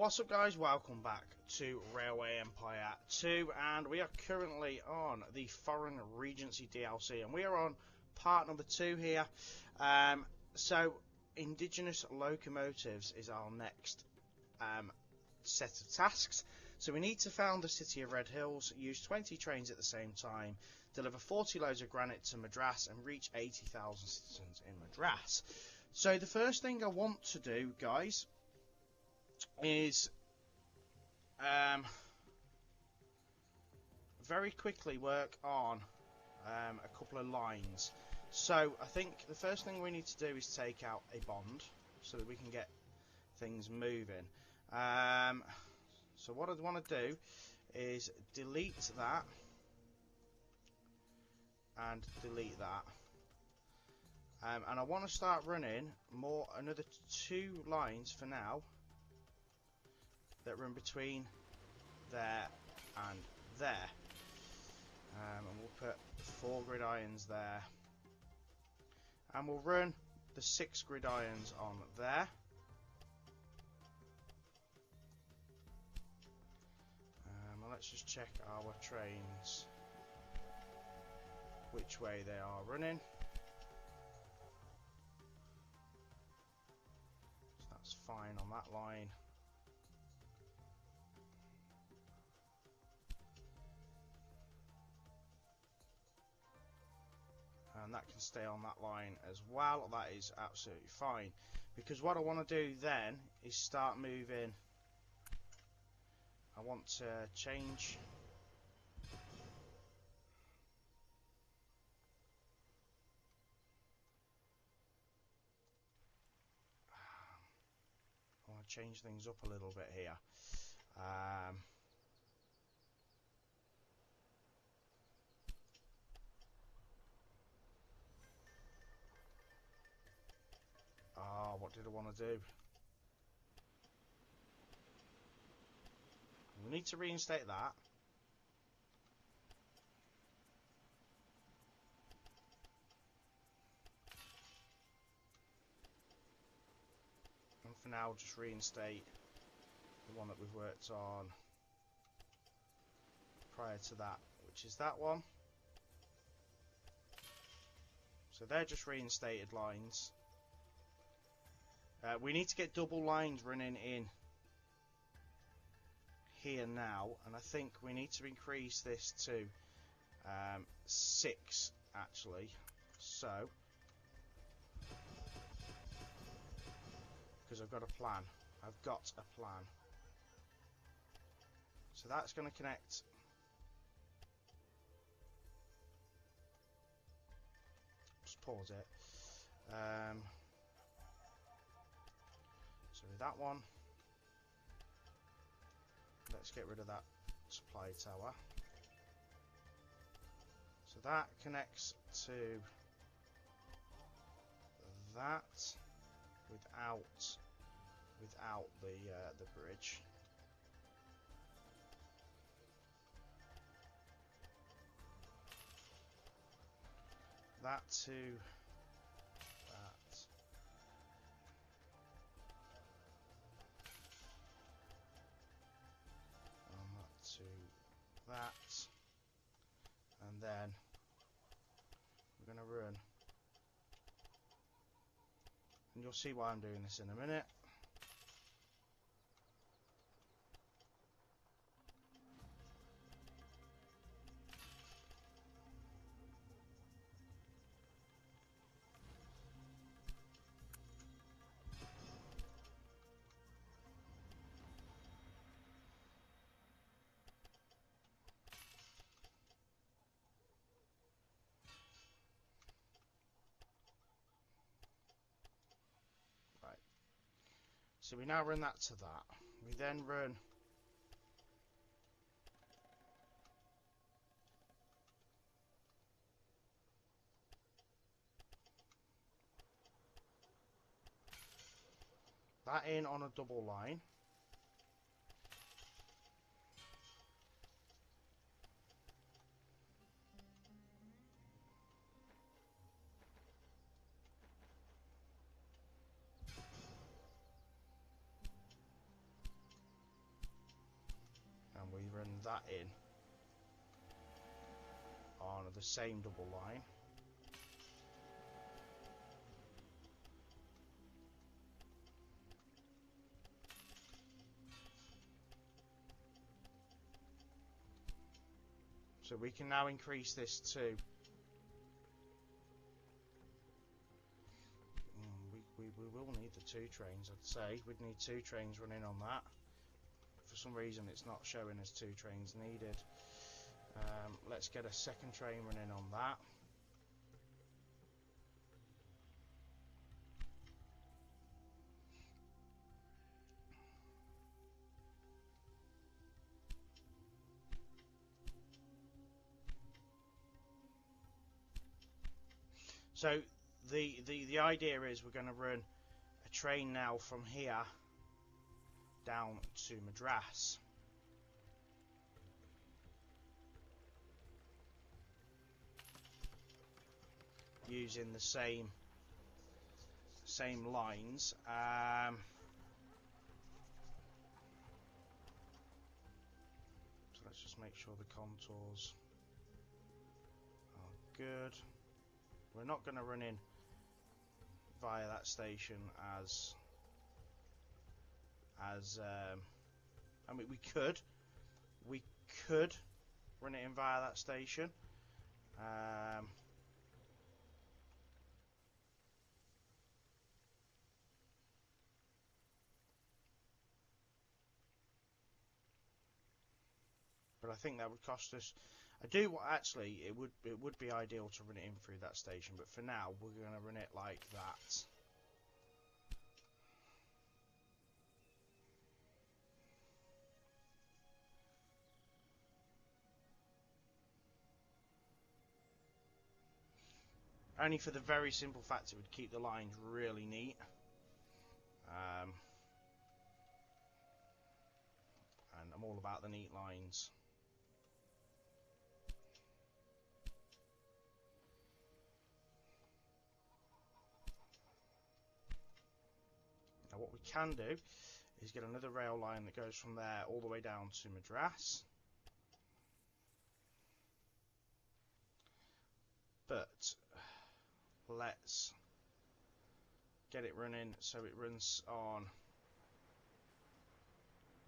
What's up guys, welcome back to Railway Empire 2, and we are currently on the Foreign Regency DLC, and we are on part number 2 here. So Indigenous Locomotives is our next set of tasks. So we need to found the city of Red Hills, use 20 trains at the same time, deliver 40 loads of granite to Madras, and reach 80,000 citizens in Madras. So the first thing I want to do, guys, is very quickly work on a couple of lines. So I think the first thing we need to do is take out a bond so that we can get things moving. So what I'd want to do is delete that and delete that, and I want to start running another 2 lines for now that run between there and there, and we'll put 4 gridirons there, and we'll run the 6 gridirons on there. Let's just check our trains, which way they are running. So that's fine on that line. And that can stay on that line as well. That is absolutely fine, because what I want to do then is start moving. I want to change things up a little bit here. What did I want to do? We need to reinstate that. And for now, just reinstate the one that we've worked on prior to that, which is that one. So they're just reinstated lines. We need to get double lines running in here now, and I think we need to increase this to 6 actually, so because I've got a plan. So that's going to connect. Just pause it. So with that one, let's get rid of that supply tower. So that connects to that without the bridge. That to that. And that to that. And then we're going to run. And you'll see why I'm doing this in a minute. So we now run that to that. We then run that in on a double line. that in on the same double line. So we can now increase this to we will need the 2 trains. I'd say we'd need 2 trains running on that. For some reason it's not showing as 2 trains needed. Let's get a second train running on that. So the idea is we're going to run a train now from here down to Madras. Using the same lines. So let's just make sure the contours are good. We're not going to run in via that station as I mean, we could run it in via that station. But I think that would cost us. Actually, it would be ideal to run it in through that station, but for now we're going to run it like that. Only for the very simple fact it would keep the lines really neat. And I'm all about the neat lines. Now what we can do is get another rail line that goes from there all the way down to Madras. But let's get it running so it runs on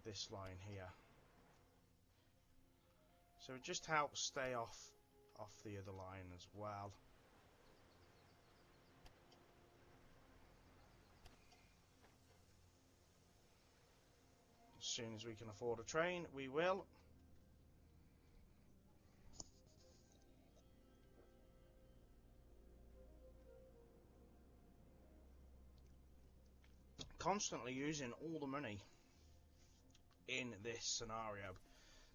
this line here. So it just helps stay off the other line as well. As soon as we can afford a train, we will. Constantly using all the money in this scenario.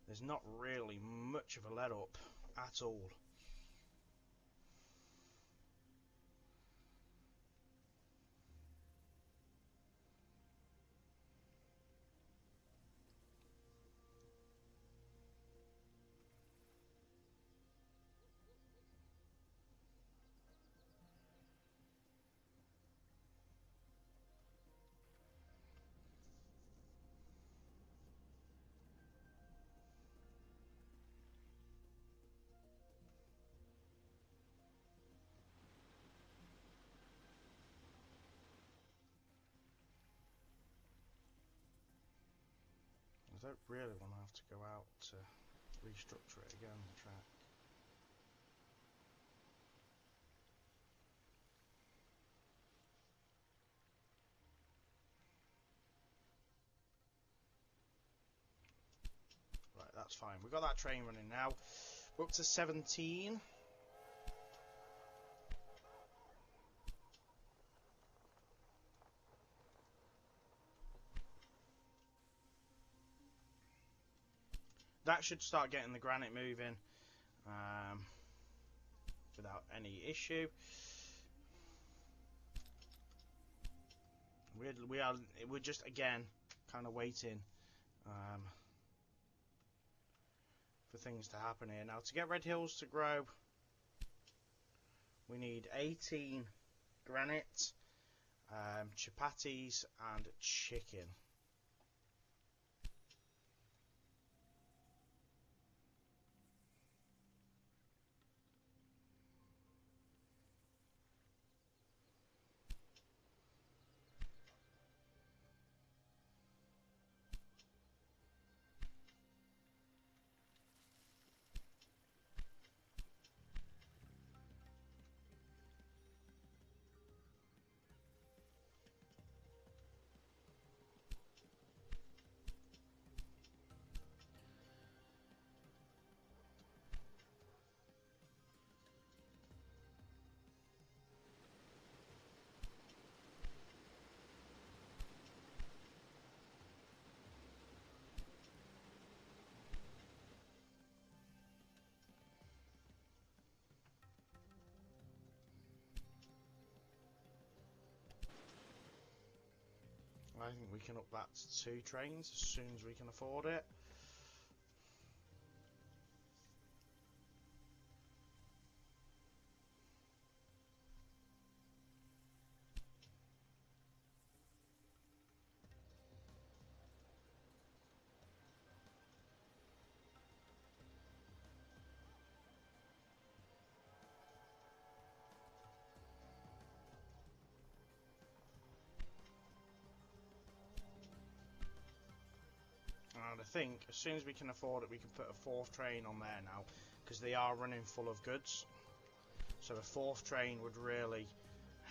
There's not really much of a let up at all. I don't really want to have to go out to restructure it again, the track. Right, that's fine. We've got that train running now. We're up to 17. That should start getting the Granite moving without any issue. We're just again kind of waiting for things to happen here. Now to get Red Hills to grow, we need 18 granite, chapatis and chicken. I think we can up that to 2 trains as soon as we can afford it. And I think as soon as we can afford it, we can put a 4th train on there now, because they are running full of goods. So a 4th train would really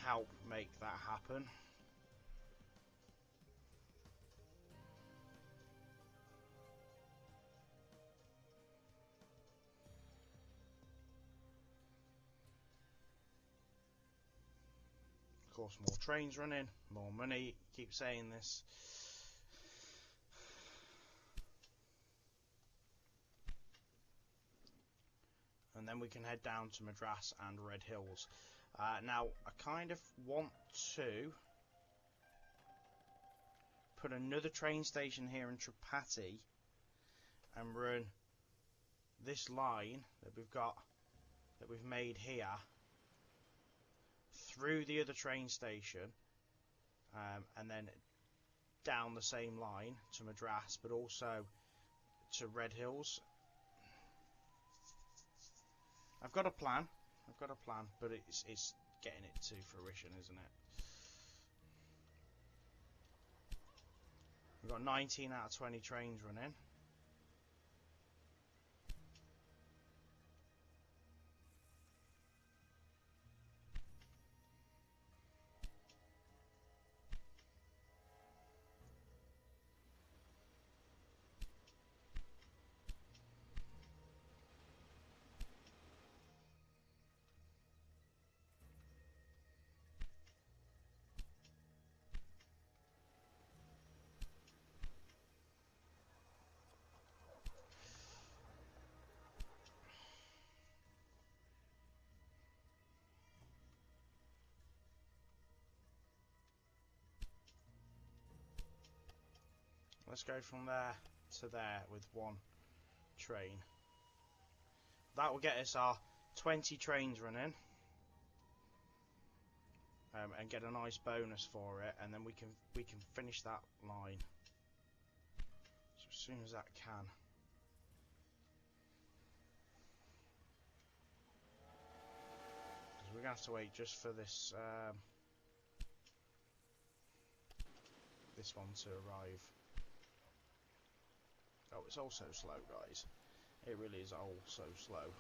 help make that happen. Of course, more trains running, more money. Keep saying this. And then we can head down to Madras and Red Hills. Now, I kind of want to put another train station here in Tirupati and run this line that we've made here through the other train station, and then down the same line to Madras, but also to Red Hills. I've got a plan, but it's getting it to fruition, isn't it? We've got 19 out of 20 trains running. Let's go from there to there with 1 train. That will get us our 20 trains running, and get a nice bonus for it, and then we can finish that line. So as soon as that can. Because we're gonna have to wait just for this this one to arrive. Oh, it's all so slow, guys. It really is all so slow.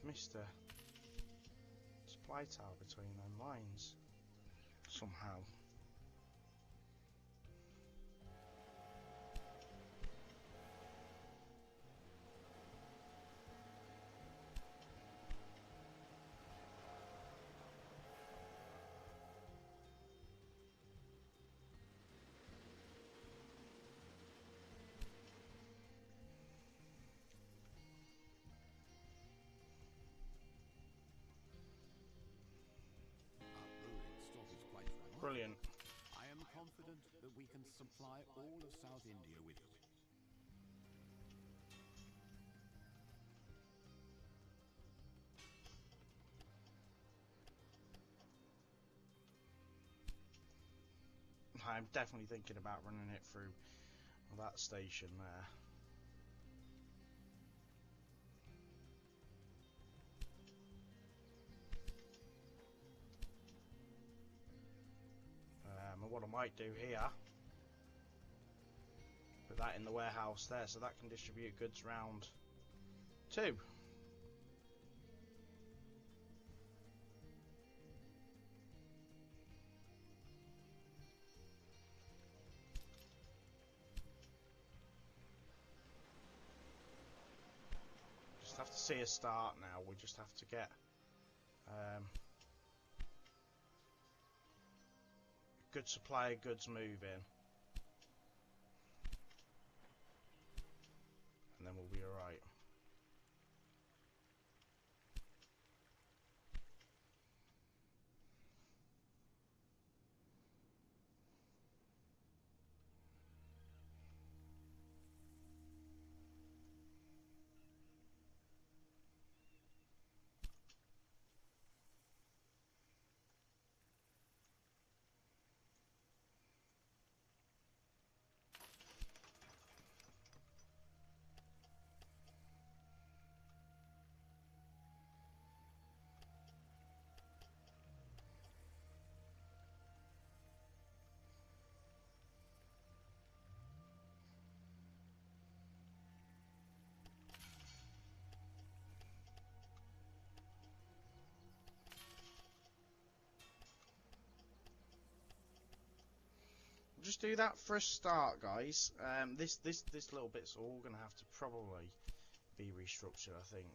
Missed a supply tower between them lines somehow. Brilliant. I am confident that we can supply all of South India with it. I'm definitely thinking about running it through that station there. And what I might do here, put that in the warehouse there, so that can distribute goods round too. Just have to see a start now. We just have to get good supply of goods moving, and then we'll be alright. Just do that for a start, guys. This little bit's all gonna have to probably be restructured, I think.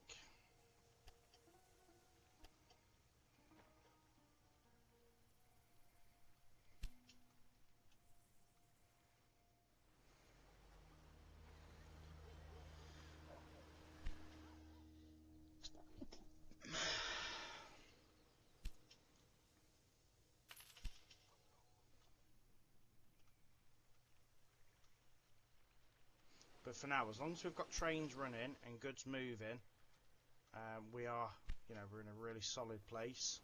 But for now, as long as we've got trains running and goods moving, we are, you know, we're in a really solid place.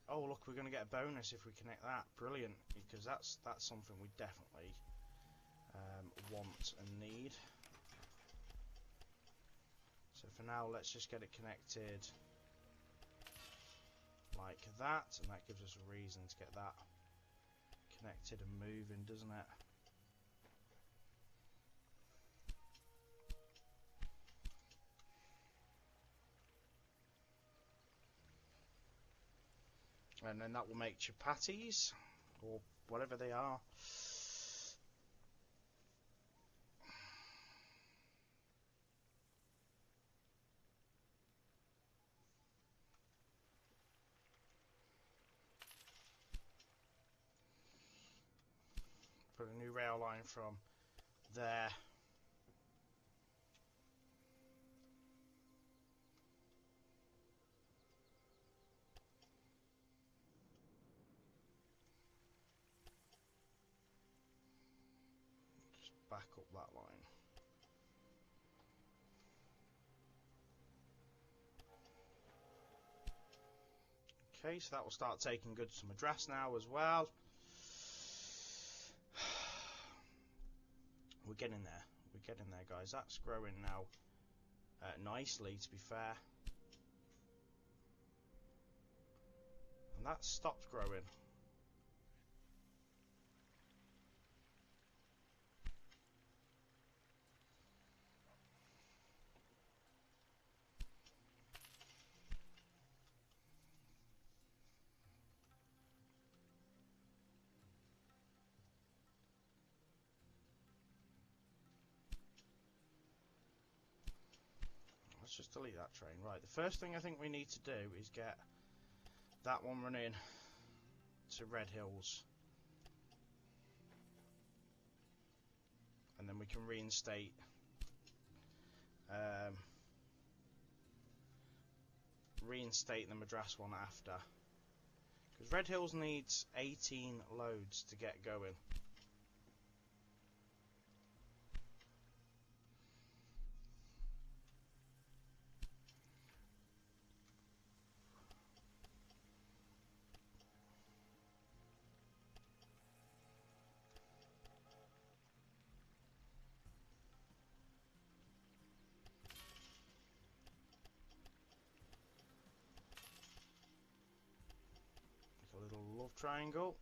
Oh look, we're going to get a bonus if we connect that. Brilliant, because that's something we definitely want and need. So for now, let's just get it connected like that, and that gives us a reason to get that connected and moving, doesn't it? And then that will make chapatis, or whatever they are. Put a new rail line from there. Just back up that line. Okay, so that will start taking goods to Madras now as well. We're getting there. We're getting there, guys. That's growing now nicely, to be fair. And that stopped growing. Let's just delete that train. Right, the first thing I think we need to do is get that one running to Red Hills. And then we can reinstate the Madras one after. Because Red Hills needs 18 loads to get going. Love triangle.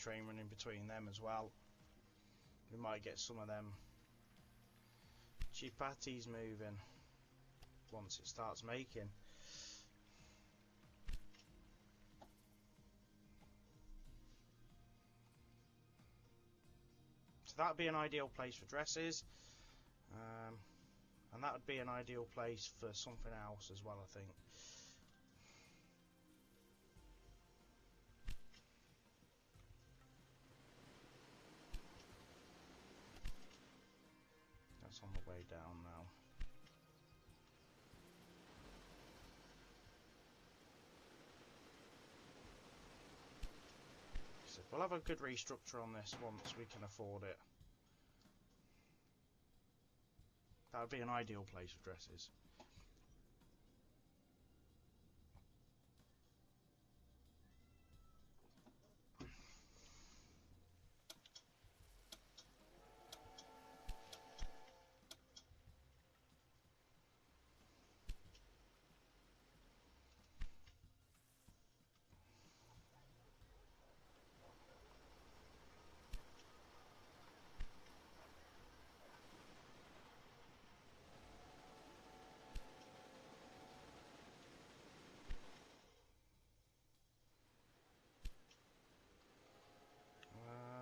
train running between them as well. We might get some of them chapatis moving once it starts making. So that would be an ideal place for dresses, and that would be an ideal place for something else as well, I think. That's on the way down now. So we'll have a good restructure on this once we can afford it. That would be an ideal place for dresses.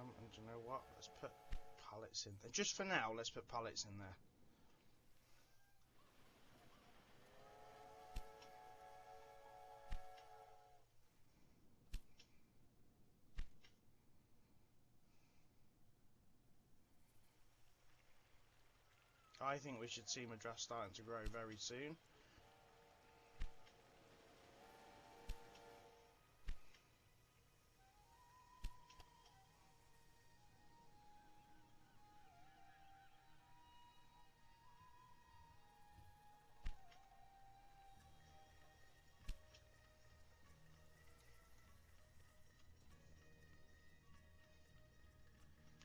And you know what? Let's put pallets in there. Just for now, let's put pallets in there. I think we should see Madras starting to grow very soon.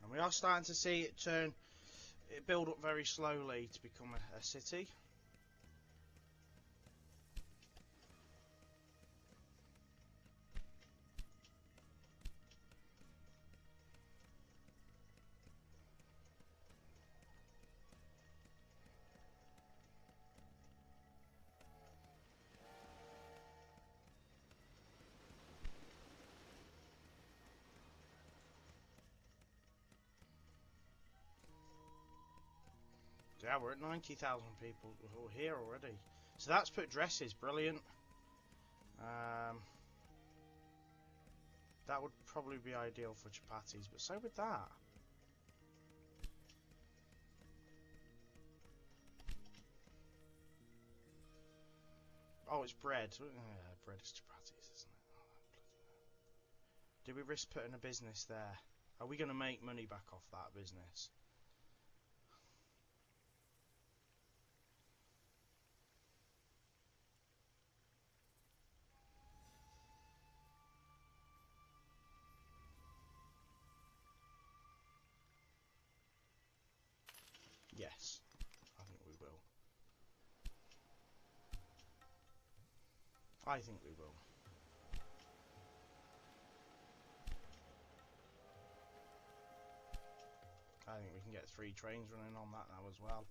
And we are starting to see it build up very slowly to become a city. Yeah, we're at 90,000 people who are here already. So that's put dresses, brilliant. That would probably be ideal for chapatis, but so would that. Oh, it's bread. Bread is chapatis, isn't it? Oh, do we risk putting a business there? Are we going to make money back off that business? Yes, I think we will. I think we will. I think we can get 3 trains running on that now as well.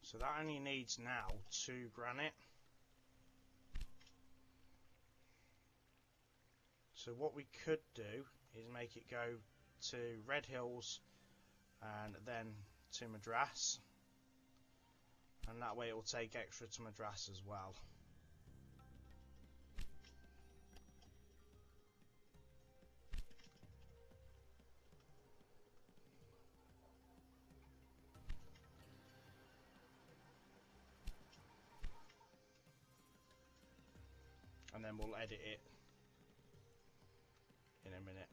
So that only needs now 2 granite. So what we could do is make it go to Red Hills and then to Madras. and that way it will take extra to Madras as well. And then we'll edit it in a minute.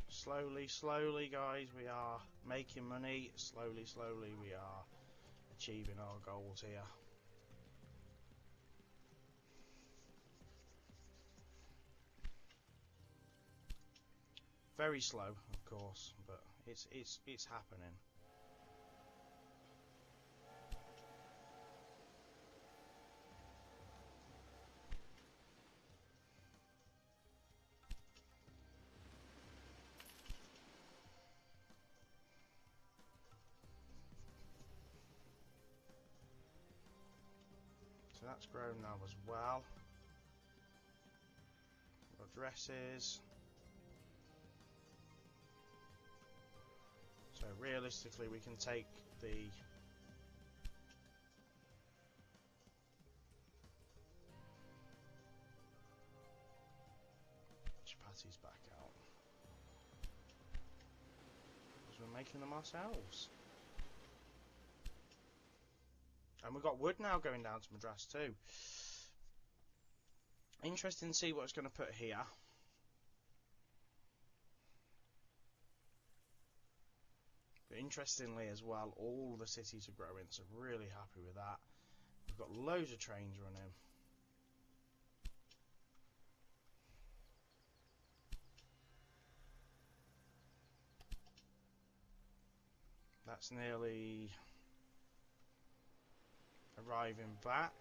Slowly, slowly, guys, we are making money. Slowly, slowly, we are achieving our goals here. Very slow, of course, but it's happening. So that's grown now as well. Got dresses. So realistically we can take the chapatis back out. Because we're making them ourselves. And we've got wood now going down to Madras too. Interesting to see what it's going to put here. But interestingly as well, all the cities are growing, so really happy with that. We've got loads of trains running. That's nearly arriving back.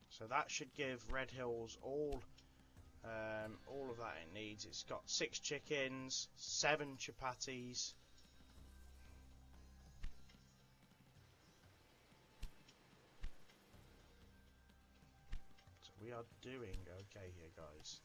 So that should give Red Hills all of that it needs. It's got 6 chickens, 7 chapatis. So we are doing okay here, guys.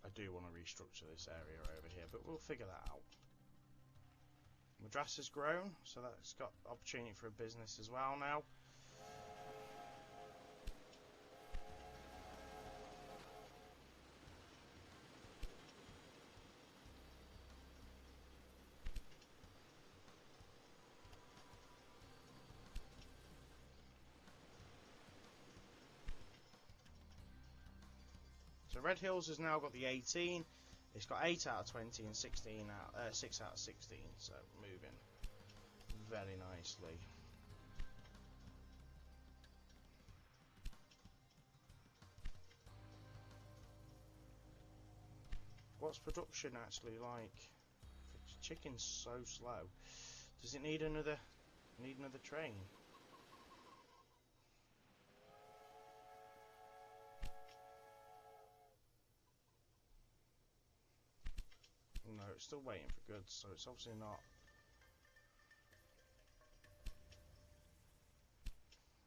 I do want to restructure this area over here, but we'll figure that out. Madras has grown, so that's got opportunity for a business as well now. So Red Hills has now got the 18. It's got 8 out of 20 and 6 out of 16. So moving very nicely. What's production actually like? The chicken's so slow. Does it need another train? No, it's still waiting for goods, so it's obviously not.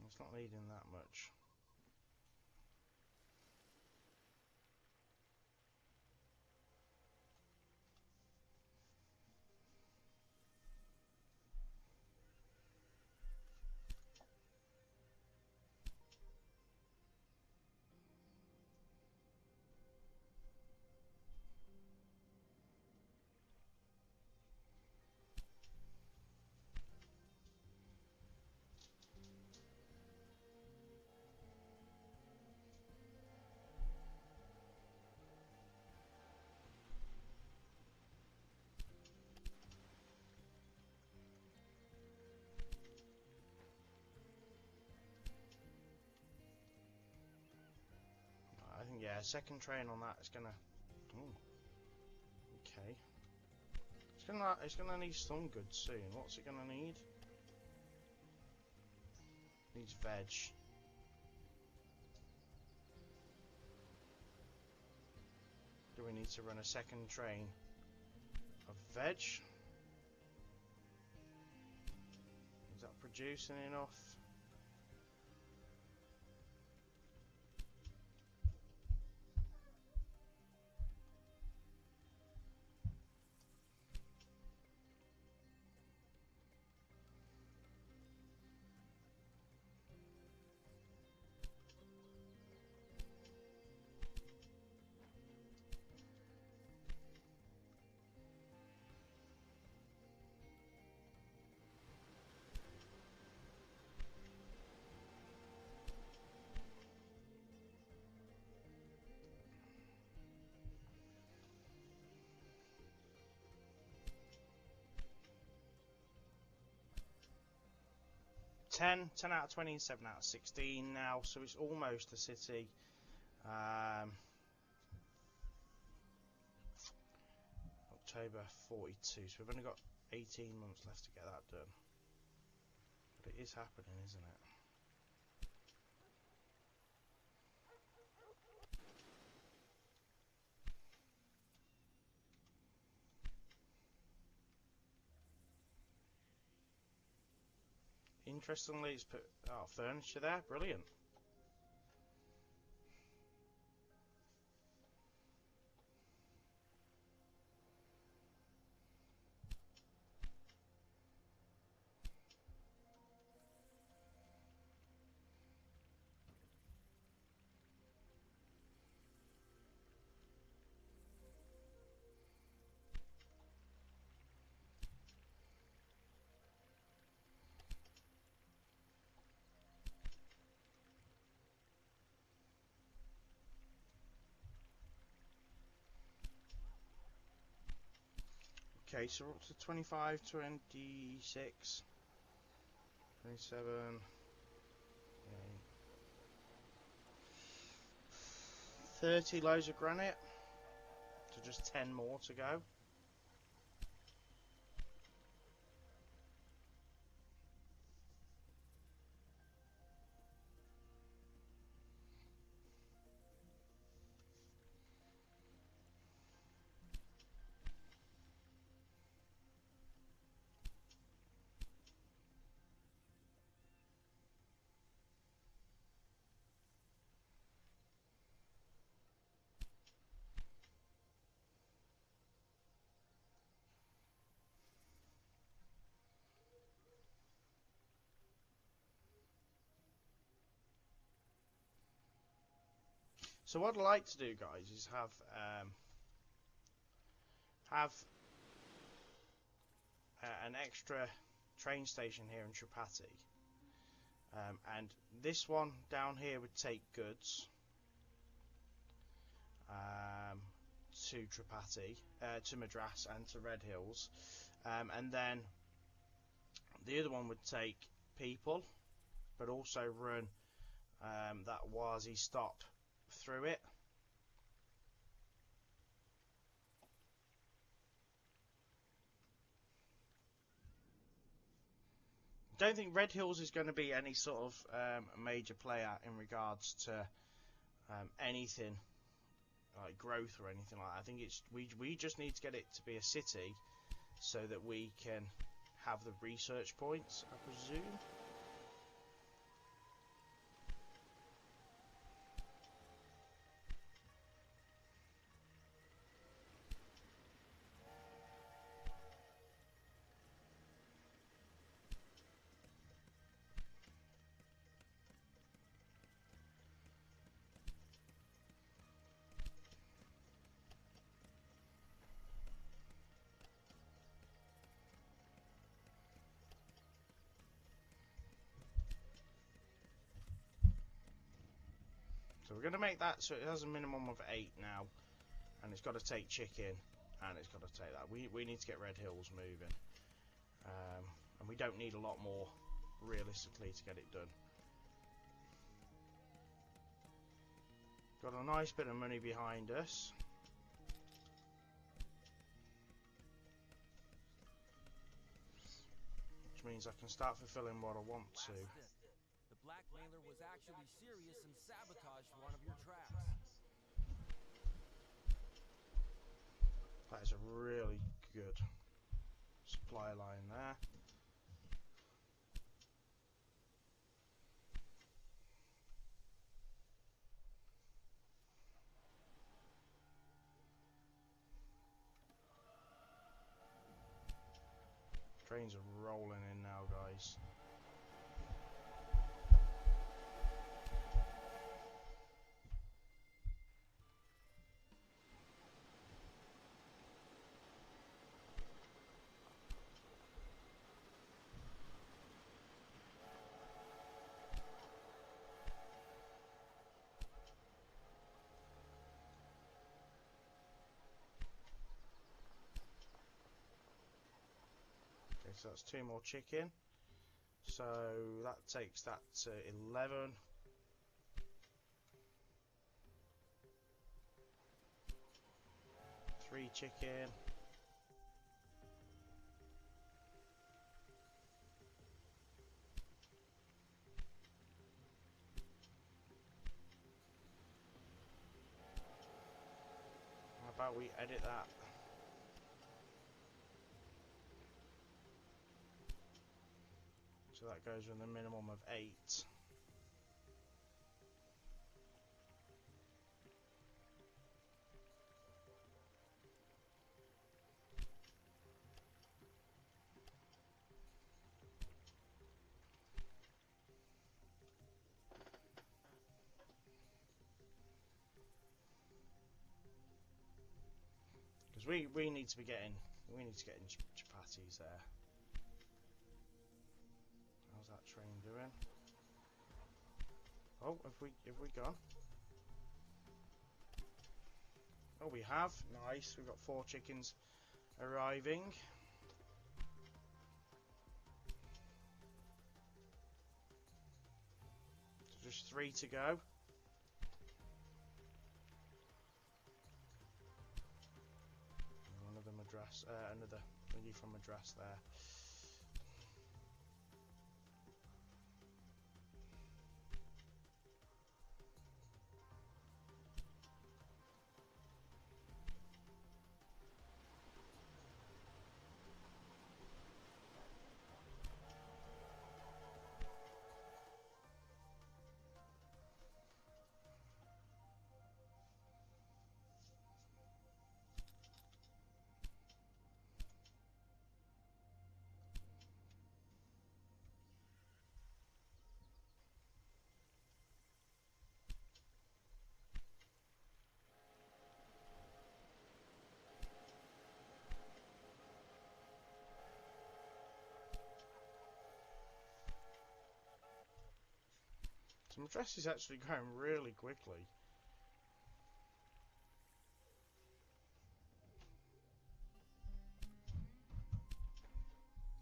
It's not needing that much. Yeah, second train on that is gonna. Ooh, okay. It's gonna need some goods soon. What's it gonna need? Needs veg. Do we need to run a second train of veg? Is that producing enough? Ten out of 20, 7 out of 16 now, so it's almost a city. October 42, so we've only got 18 months left to get that done. But it is happening, isn't it? Interestingly, it's put furniture there. Brilliant. Okay, so we're up to 25, 26, 27, 30 loads of granite, so just 10 more to go. So what I'd like to do, guys, is have an extra train station here in Tirupati, and this one down here would take goods to Tirupati, to Madras and to Red Hills, and then the other one would take people, but also run that Wazi stop through it. Don't think Red Hills is going to be any sort of major player in regards to anything like growth or anything like that. I think it's we just need to get it to be a city so that we can have the research points, I presume. So we're going to make that so it has a minimum of 8 now, and it's got to take chicken, and it's got to take that. We need to get Red Hills moving, and we don't need a lot more realistically to get it done. Got a nice bit of money behind us. Which means I can start fulfilling what I want to. The blackmailer was actually serious and sabotaged one of your tracks. That is a really good supply line there. Trains are rolling in now, guys. Okay, so that's 2 more chicken. So that takes that to 11. Three chicken. How about we edit that? So that goes with a minimum of 8. Because we need to be getting chapatis there. How's that train doing? Oh, have we gone? Oh, we have. Nice. We've got 4 chickens arriving. So just 3 to go. Another Madras, another thingy from Madras there. So Madras is actually going really quickly.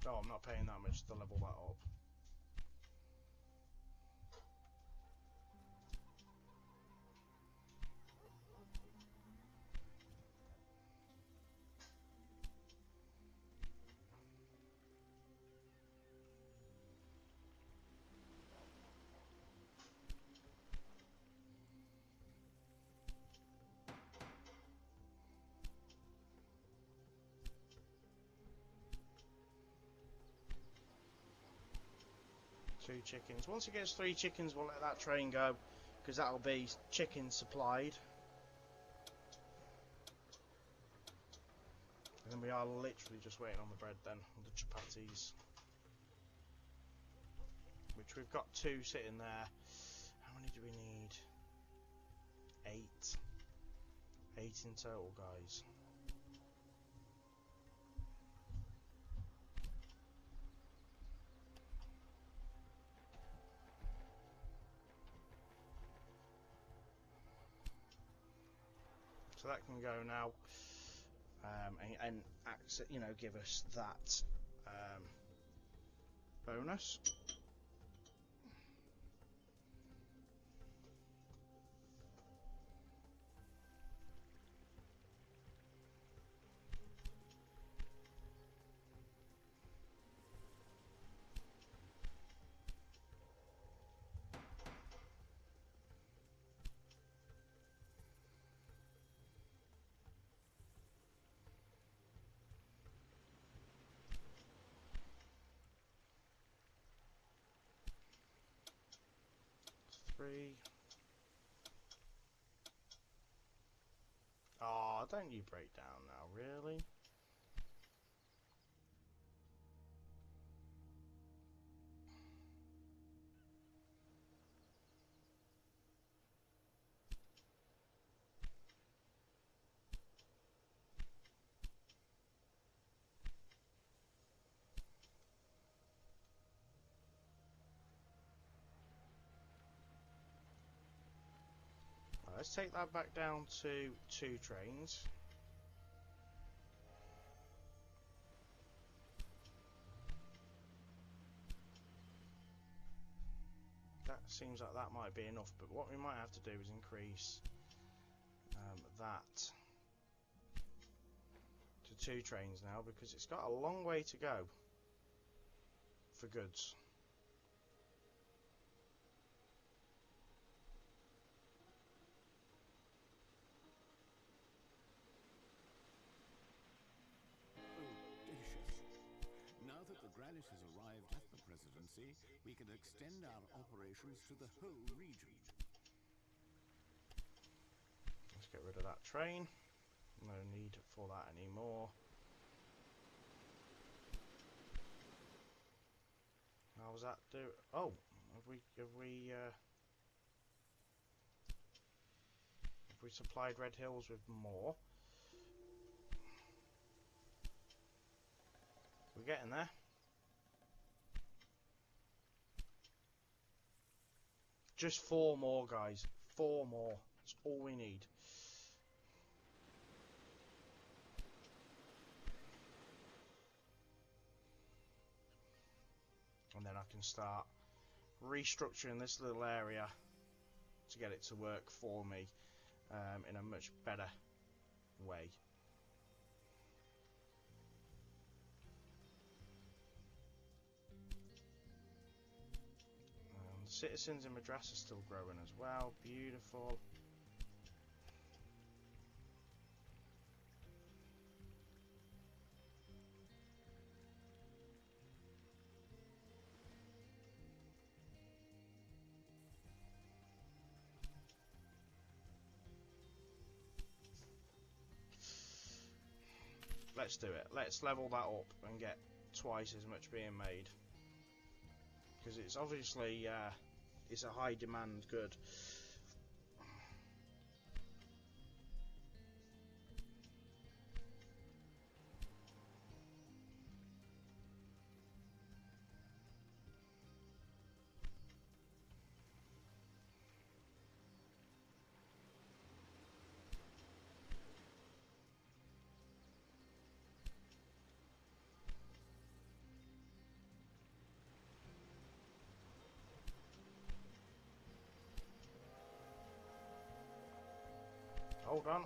Oh, I'm not paying that much to level that up. Two chickens. Once it gets 3 chickens, we'll let that train go, because that'll be chicken supplied. And then we are literally just waiting on the bread then, on the chapatis. Which we've got 2 sitting there. How many do we need? 8. 8 in total, guys. So that can go now, and you know, give us that bonus. 3. Oh, don't you break down now, really? Let's take that back down to 2 trains. That seems like that might be enough, but what we might have to do is increase that to 2 trains now, because it's got a long way to go for goods. Now that the Granite has arrived at the Presidency, we can extend our operations to the whole region. Let's get rid of that train. No need for that anymore. How was that do? Oh, have we supplied Red Hills with more? We're getting there. Just 4 more, guys. 4 more. That's all we need. And then I can start restructuring this little area to get it to work for me in a much better way. The citizens in Madras are still growing as well. Beautiful. Let's do it. Let's level that up and get twice as much being made, because it's obviously it's a high demand good.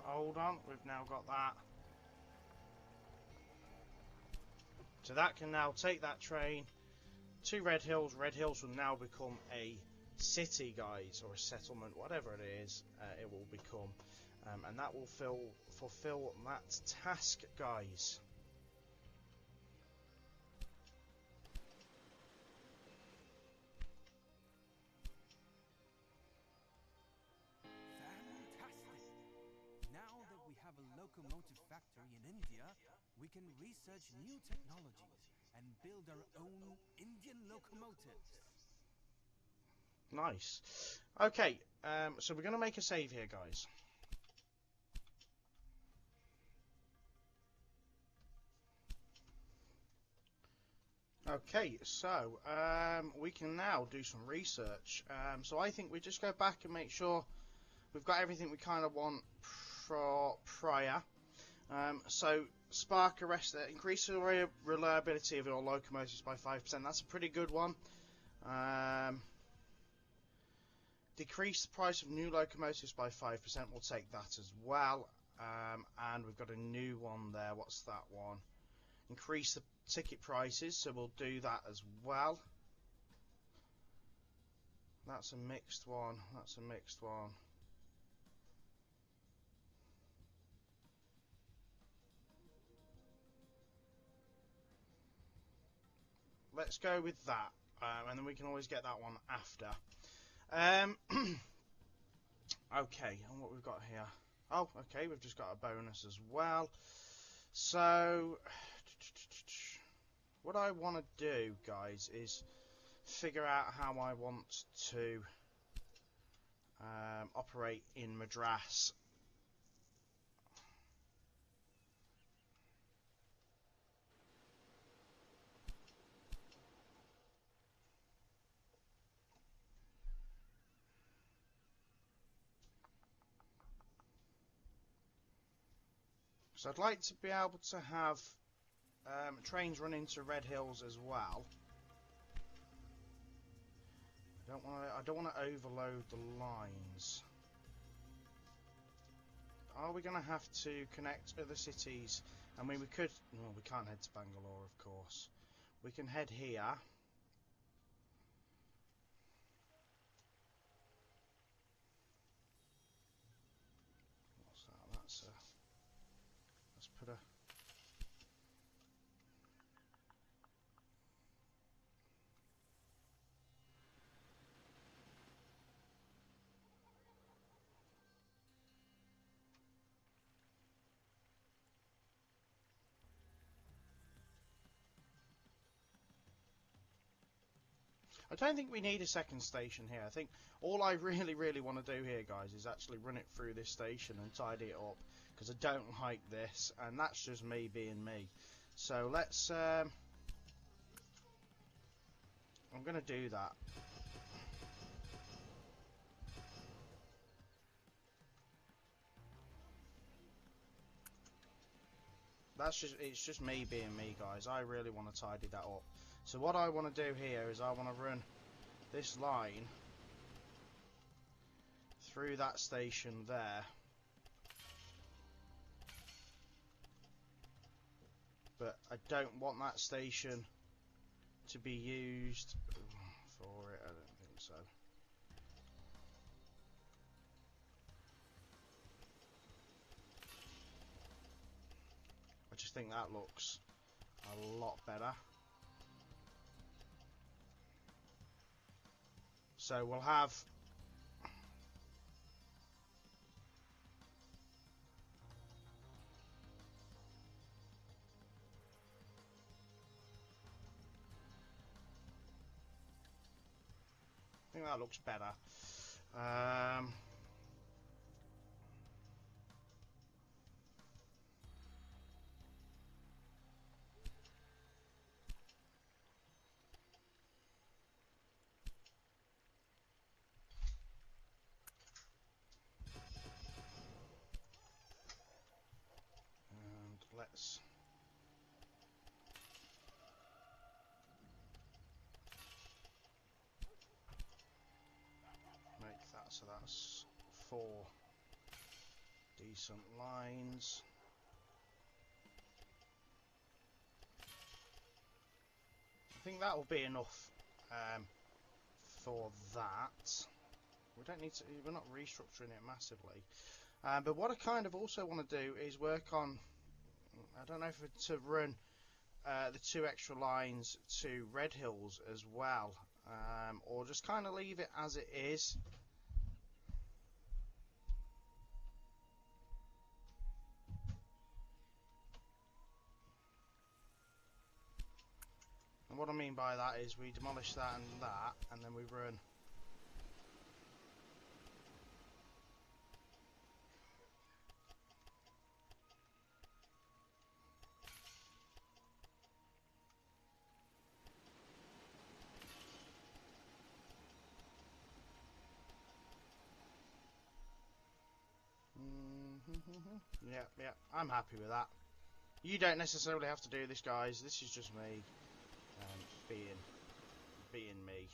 Hold on, we've now got that. So that can now take that train to Red Hills. Red Hills will now become a city, guys, or a settlement, whatever it is, it will become. And that will fulfill that task, guys. Locomotive factory in India, we can research new technologies and build our own Indian locomotives. Nice. Okay, so we're going to make a save here, guys. Okay, so we can now do some research. So I think we just go back and make sure we've got everything we kind of want prior. So spark arrestor, increase the reliability of your locomotives by 5%. That's a pretty good one. Decrease the price of new locomotives by 5%. We'll take that as well. And we've got a new one there. What's that one? Increase the ticket prices. So we'll do that as well. That's a mixed one. That's a mixed one. Let's go with that, and then we can always get that one after. Okay, and what we've got here. Oh, okay, we've just got a bonus as well. So, what I want to do, guys, is figure out how I want to operate in Madras. So I'd like to be able to have trains run into Red Hills as well. I don't want to overload the lines. Are we going to have to connect other cities? I mean, we could. Well, we can't head to Bangalore, of course. We can head here. What's that? That's a. Let's put a. I don't think we need a second station here. I think all I really want to do here, guys, is actually run it through this station and tidy it up, because I don't like this, and that's just me being me. So let's I'm going to do that. It's just me being me, guys. I really want to tidy that up. So what I want to do here is I want to run this line through that station there. But I don't want that station to be used for it. I don't think so. I just think that looks a lot better. So we'll have I think that looks better. And let's make that so that's 4 decent lines. I think that will be enough for that. We don't need to. We're not restructuring it massively. But what I kind of also want to do is work on. I don't know if to run the 2 extra lines to Red Hills as well, or just kind of leave it as it is. And what I mean by that is we demolish that, and then we run. Yeah, I'm happy with that. You don't necessarily have to do this, guys. This is just me being me.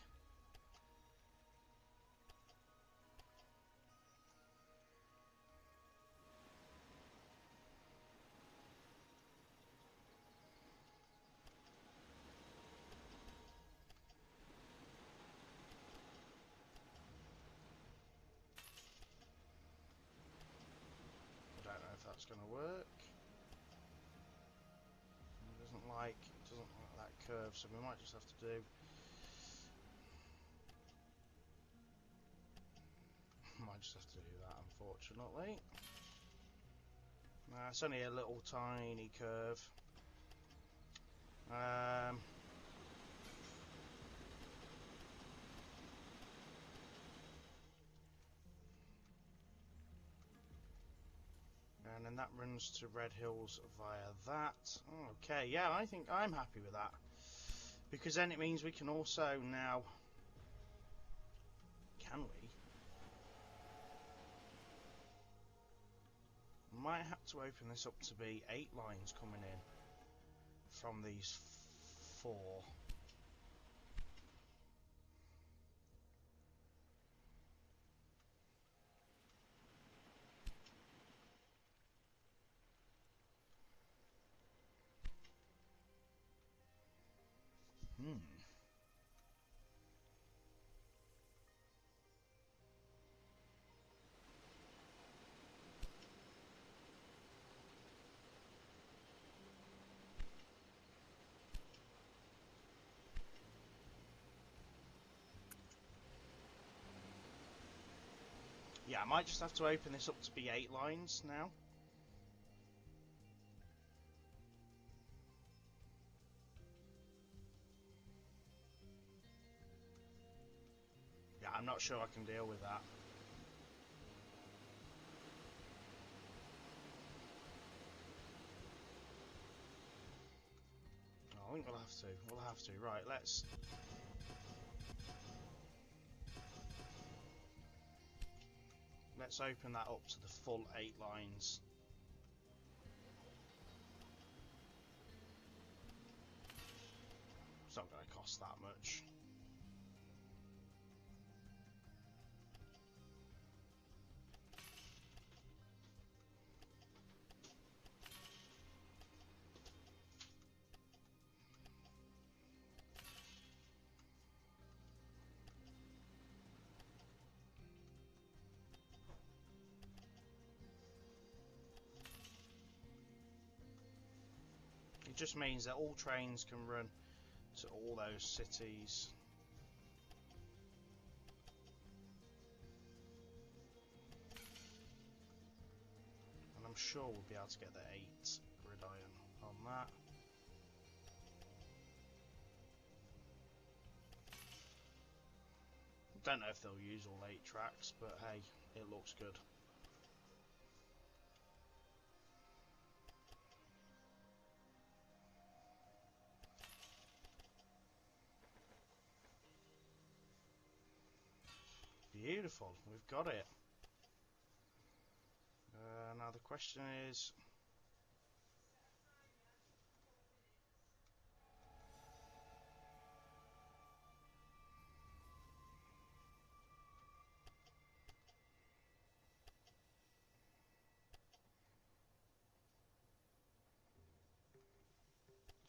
I don't know if that's going to work. It doesn't like that curve, so we might just have to do. just have to do that, unfortunately. It's only a little tiny curve. And then that runs to Red Hills via that. Okay, yeah, I think I'm happy with that. Because then it means we can also now... Can we? Might have to open this up to be 8 lines coming in from these 4. Yeah, I might just have to open this up to be 8 lines now. Yeah, I'm not sure I can deal with that. I think we'll have to. We'll have to. Right, let's... Let's open that up to the full 8 lines. It's not going to cost that much. It just means that all trains can run to all those cities. And I'm sure we'll be able to get the 8 gridiron on that. Don't know if they'll use all 8 tracks, but hey, it looks good. Beautiful, we've got it. Now the question is...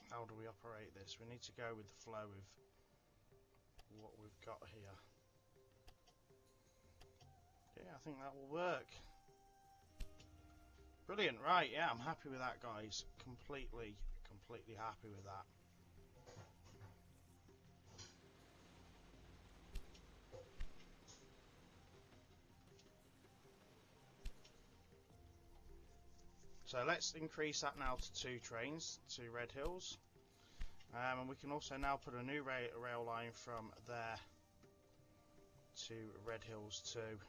how do we operate this? We need to go with the flow of what we've got here. Yeah, I think that will work. Brilliant, right, yeah, I'm happy with that, guys. Completely happy with that. So let's increase that now to 2 trains to Red Hills. And we can also now put a new rail line from there to Red Hills too.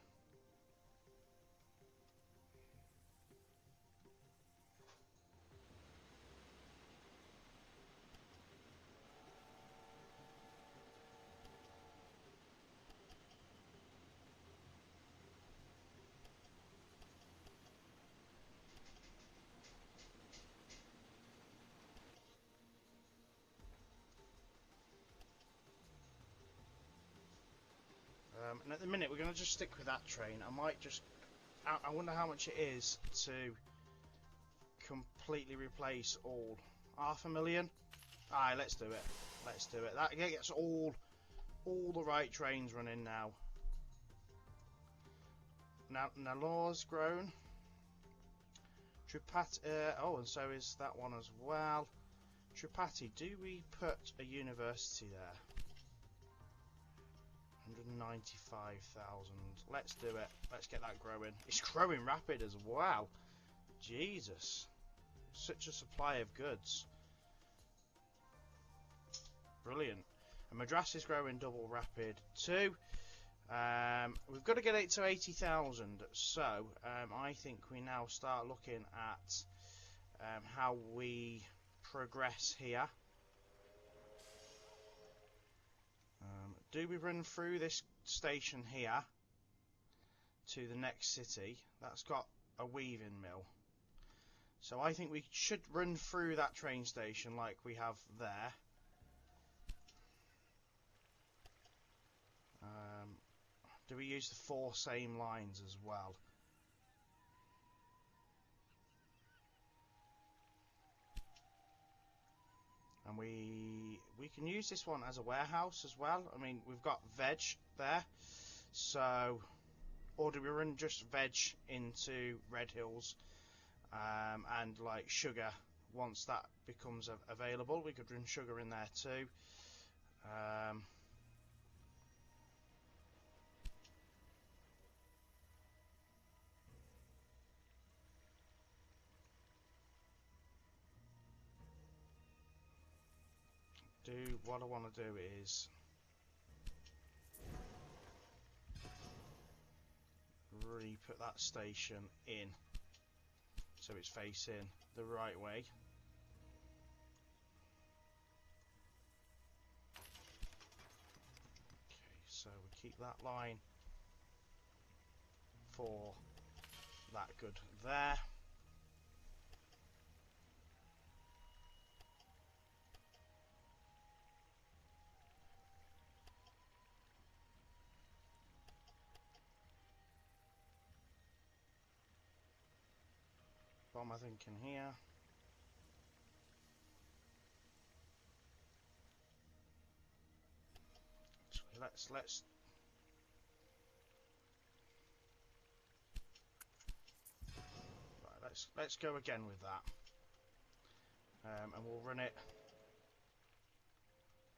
And at the minute we're going to just stick with that train. I might just... I wonder how much it is to completely replace all. 500,000? Aye, let's do it. Let's do it. That gets all the right trains running now. Now Nellore's grown. Tirupati, oh, and so is that one as well. Tirupati, do we put a university there? 195,000. Let's do it. Let's get that growing. It's growing rapid as well. Jesus. Such a supply of goods. Brilliant. And Madras is growing double rapid too. We've got to get it to 80,000. So I think we now start looking at how we progress here. Do we run through this station here to the next city? That's got a weaving mill. So I think we should run through that train station like we have there. Do we use the 4 same lines as well? And we can use this one as a warehouse as well. I mean, we've got veg there, so, or do we run just veg into Red Hills and like sugar once that becomes available? We could run sugar in there too. What I want to do is really put that station in so it's facing the right way. Okay, so we keep that line for that good there. What am I thinking here? Let's right, let's go again with that, and we'll run it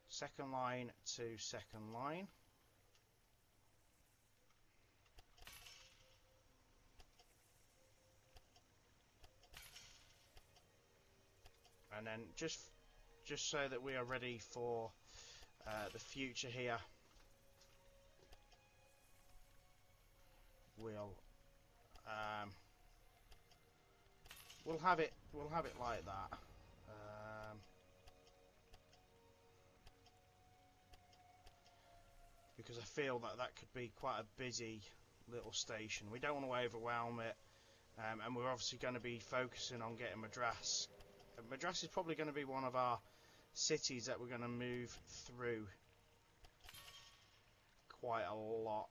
second line to second line. And then just so that we are ready for the future here, we'll have it like that. Because I feel that could be quite a busy little station. We don't want to overwhelm it, and we're obviously going to be focusing on getting Madras. Madras is probably going to be one of our cities that we're going to move through quite a lot.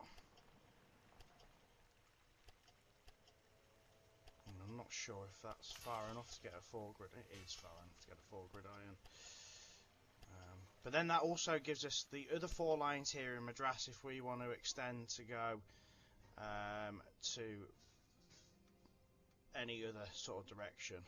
And I'm not sure if that's far enough to get a 4-grid. It is far enough to get a 4-grid iron. But then that also gives us the other 4 lines here in Madras if we want to extend to go to any other sort of direction.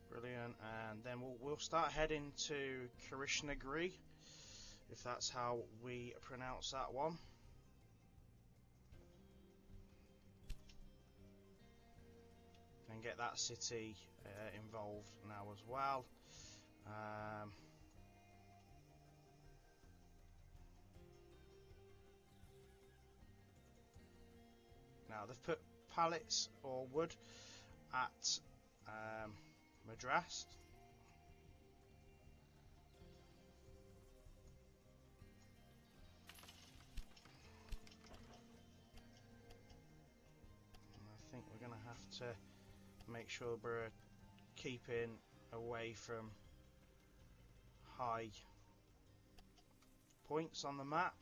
Brilliant, and then we'll start heading to Krishnagiri, if that's how we pronounce that one. And get that city involved now as well. Now they've put pallets or wood at Madras. And I think we're going to have to make sure we're keeping away from high points on the map.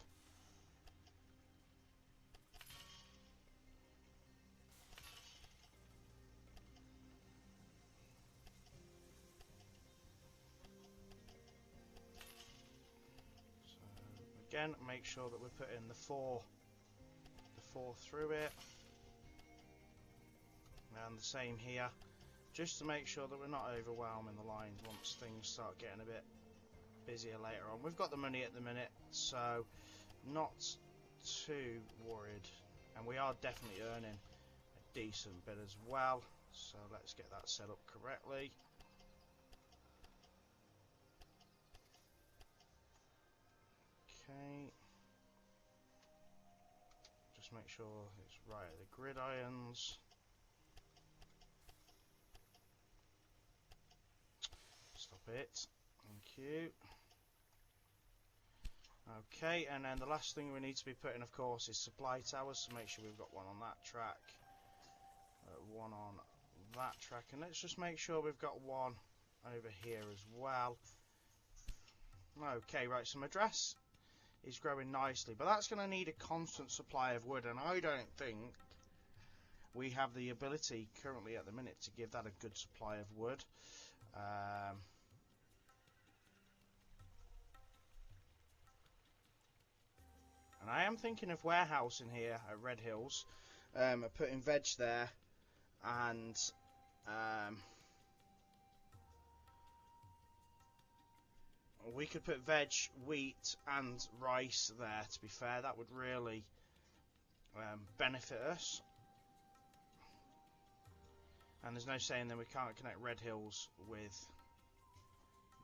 Again, make sure that we're putting the four through it, and the same here. just to make sure that we're not overwhelming the lines once things start getting a bit busier later on. We've got the money at the minute, so not too worried, and we are definitely earning a decent bit as well, so let's get that set up correctly. Okay, just make sure it's right at the gridirons. Stop it, thank you. Okay, and then the last thing we need to be putting, of course, is supply towers, so make sure we've got one on that track, one on that track, and let's just make sure we've got one over here as well. Okay, right, so Madras is growing nicely, but that's going to need a constant supply of wood, and I don't think we have the ability currently at the minute to give that a good supply of wood. And I am thinking of warehousing here at Red Hills, putting veg there, and we could put veg, wheat and rice there, to be fair. That would really benefit us. And there's no saying that we can't connect Red Hills with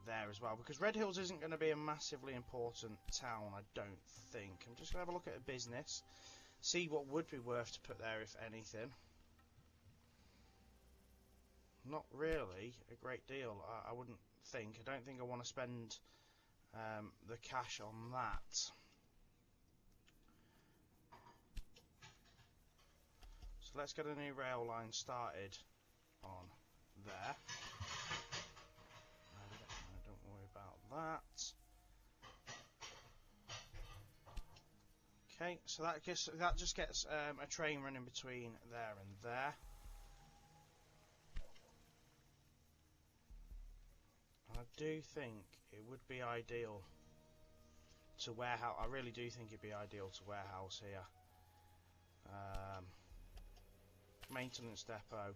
there as well, because Red Hills isn't going to be a massively important town, I don't think. I'm just going to have a look at a business, see what would be worth to put there, if anything. Not really a great deal, I wouldn't think. I don't think I want to spend the cash on that. So let's get a new rail line started on there. Don't worry about that. Okay, so that just gets a train running between there and there. I do think it would be ideal to warehouse. I really do think it'd be ideal to warehouse here. Maintenance depot,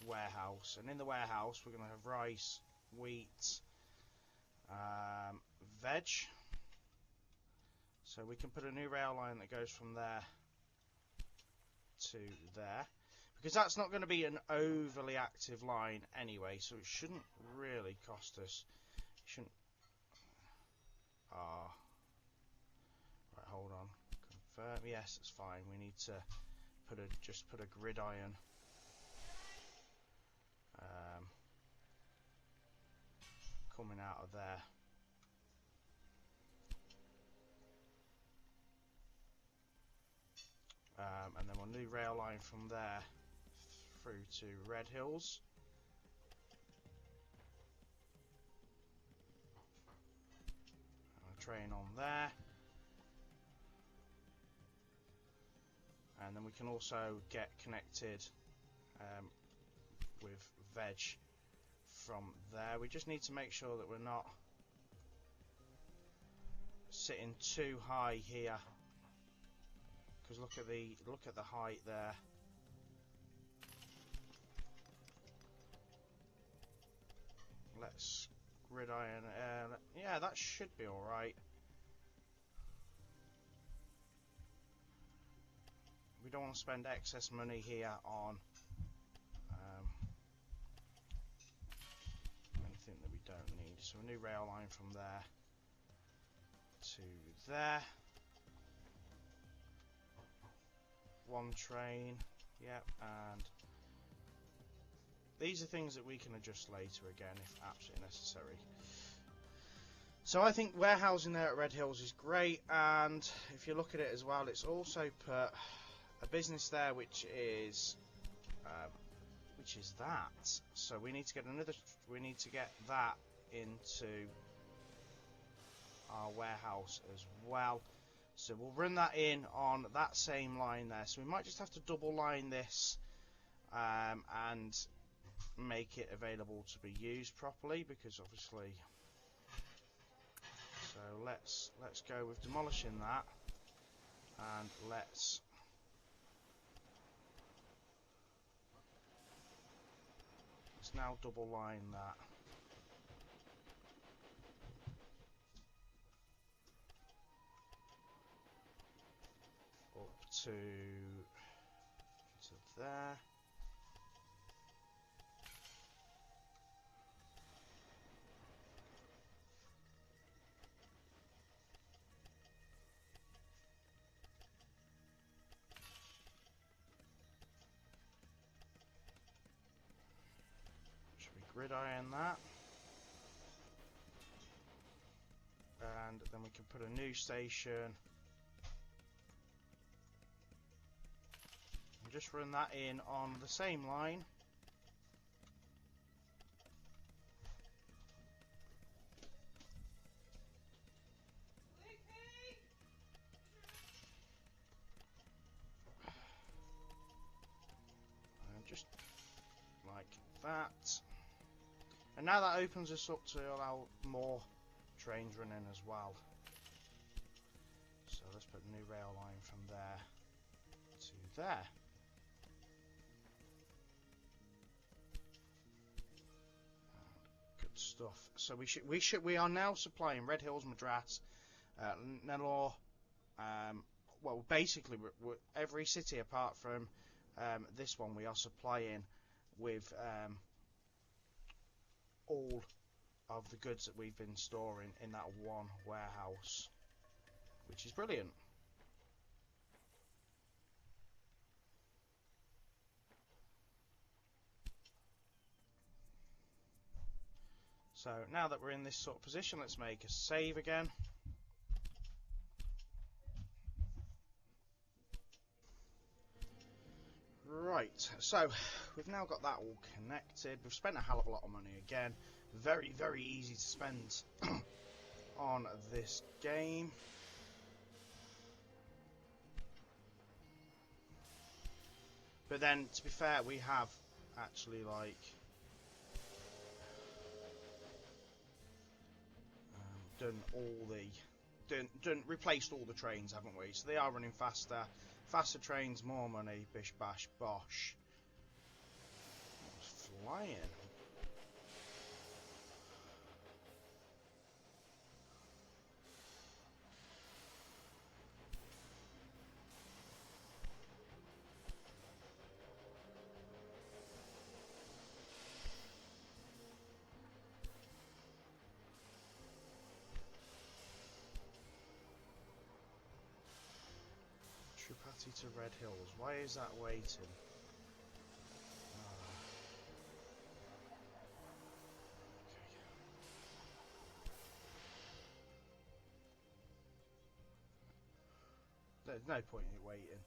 warehouse, and in the warehouse we're going to have rice, wheat, veg. So we can put a new rail line that goes from there to there, because that's not going to be an overly active line anyway, so it shouldn't really cost us. It shouldn't. Right, hold on. Confirm. Yes, it's fine. We need to just put a gridiron. Coming out of there. And then we'll new rail line from there through to Red Hills. A train on there. And then we can also get connected with veg from there. We just need to make sure that we're not sitting too high here, because look at the height there. Let's gridiron. Yeah, that should be all right. We don't want to spend excess money here on anything that we don't need. So a new rail line from there to there. One train, yep, and these are things that we can adjust later again if absolutely necessary. So I think warehousing there at Red Hills is great, and if you look at it as well, it's also put a business there which is that. So we need to get that into our warehouse as well. So we'll run that in on that same line there. So we might just have to double line this and make it available to be used properly, because obviously. So let's go with demolishing that, and let's let's now double line that. Up to there. Should we gridiron that? And then we can put a new station. And just run that in on the same line. And just like that. And now that opens us up to allow more trains running as well. So let's put a new rail line from there to there. Good stuff. So we are now supplying Red Hills, Madras, Nellore. Well, basically, every city apart from this one, we are supplying with all of the goods that we've been storing in that one warehouse, which is brilliant. So now that we're in this sort of position, let's make a save again. Right, so we've now got that all connected. We've spent a hell of a lot of money again. Very, very easy to spend on this game. But then, to be fair, we have actually like replaced all the trains, haven't we? So they are running faster. Faster trains, more money, bish bash bosh. It's flying. Tirupati to Red Hills. Why is that waiting? There's no point in it waiting.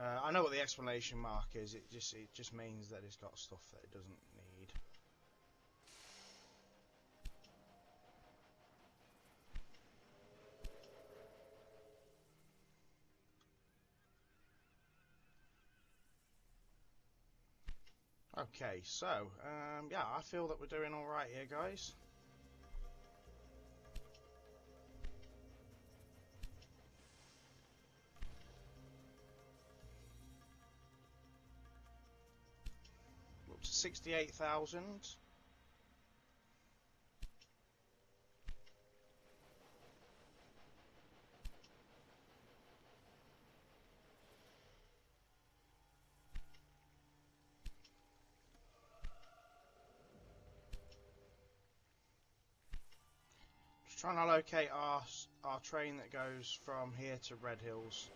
I know what the exclamation mark is. It just means that it's got stuff that it doesn't need. Okay, so yeah, I feel that we're doing all right here, guys. Up to 68,000. Trying to locate our train that goes from here to Red Hills.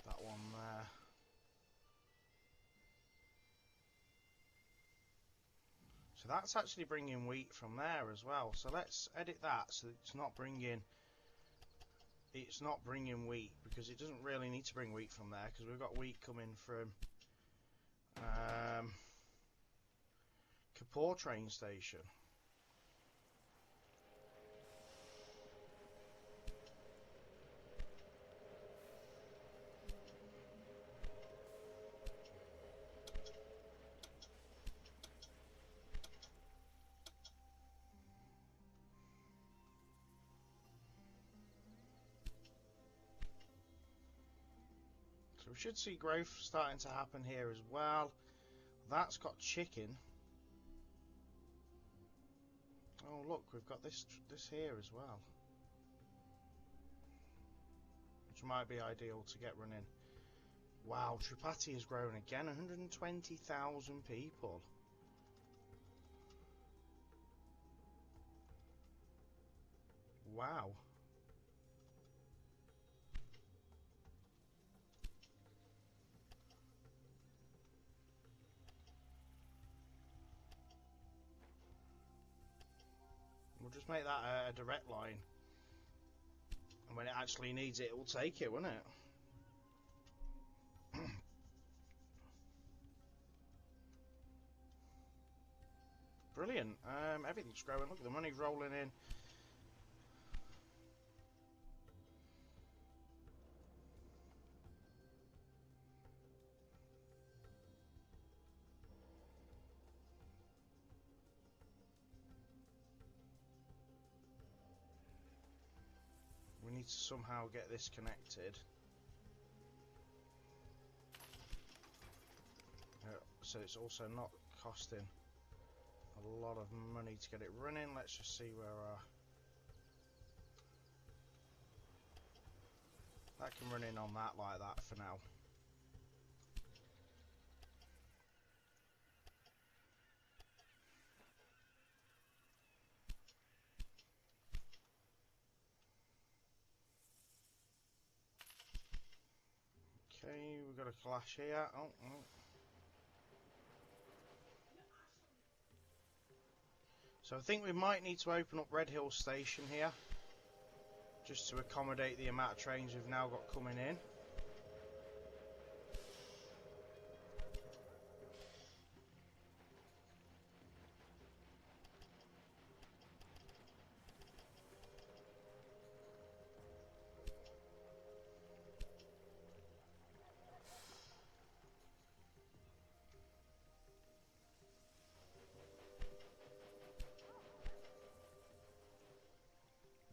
That one there. So that's actually bringing wheat from there as well. So let's edit that so it's not bringing wheat, because it doesn't really need to bring wheat from there, because we've got wheat coming from Kapur train station. So So we should see growth starting to happen here as well. That's got chicken. Oh look, we've got this here as well, which might be ideal to get running. Wow, Tirupati has grown again, 120,000 people. Wow. We'll just make that a direct line. And when it actually needs it, it will take it, won't it? Brilliant. Everything's growing. Look at the money rolling in. We need to somehow get this connected. So it's also not costing a lot of money to get it running. Let's just see where that can run in on that like that for now. Okay, we've got a clash here. Oh. So I think we might need to open up Red Hill Station here, just to accommodate the amount of trains we've now got coming in.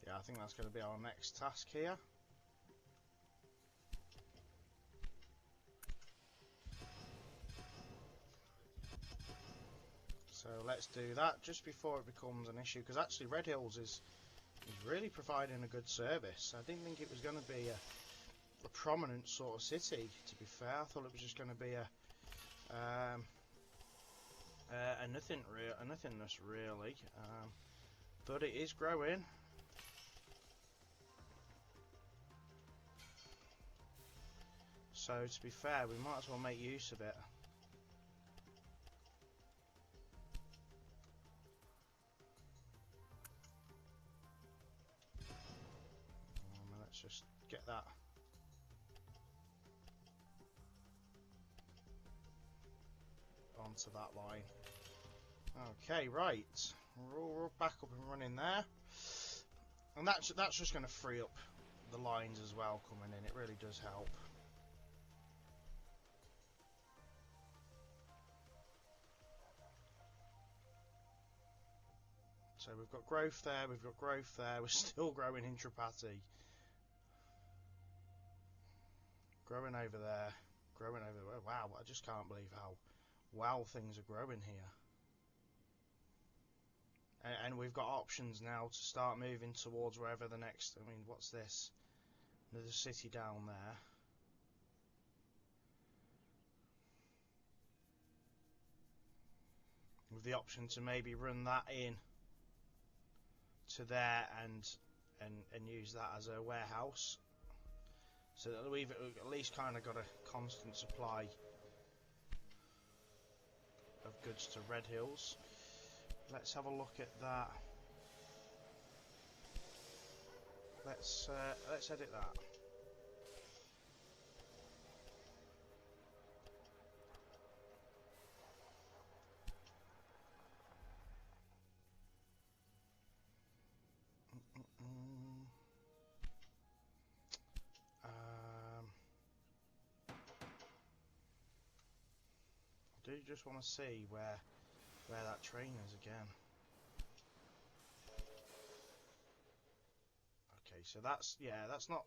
I think that's going to be our next task here. So let's do that just before it becomes an issue, because actually Red Hills is really providing a good service. I didn't think it was going to be a prominent sort of city, to be fair. I thought it was just going to be a nothingness really, but it is growing. So to be fair, we might as well make use of it. Let's just get that onto that line. Okay, right. We're all back up and running there. And that's just going to free up the lines as well coming in. It really does help. So we've got growth there, we've got growth there, we're still growing in Tirupati. Growing over there, growing over there. Wow, I just can't believe how well things are growing here. And we've got options now to start moving towards wherever the next, I mean, what's this? There's a city down there. With the option to maybe run that in to there and use that as a warehouse, so that we've at least kind of got a constant supply of goods to Red Hills. Let's have a look at that. Let's edit that. I do just want to see where that train is again. Okay, so that's, yeah, that's not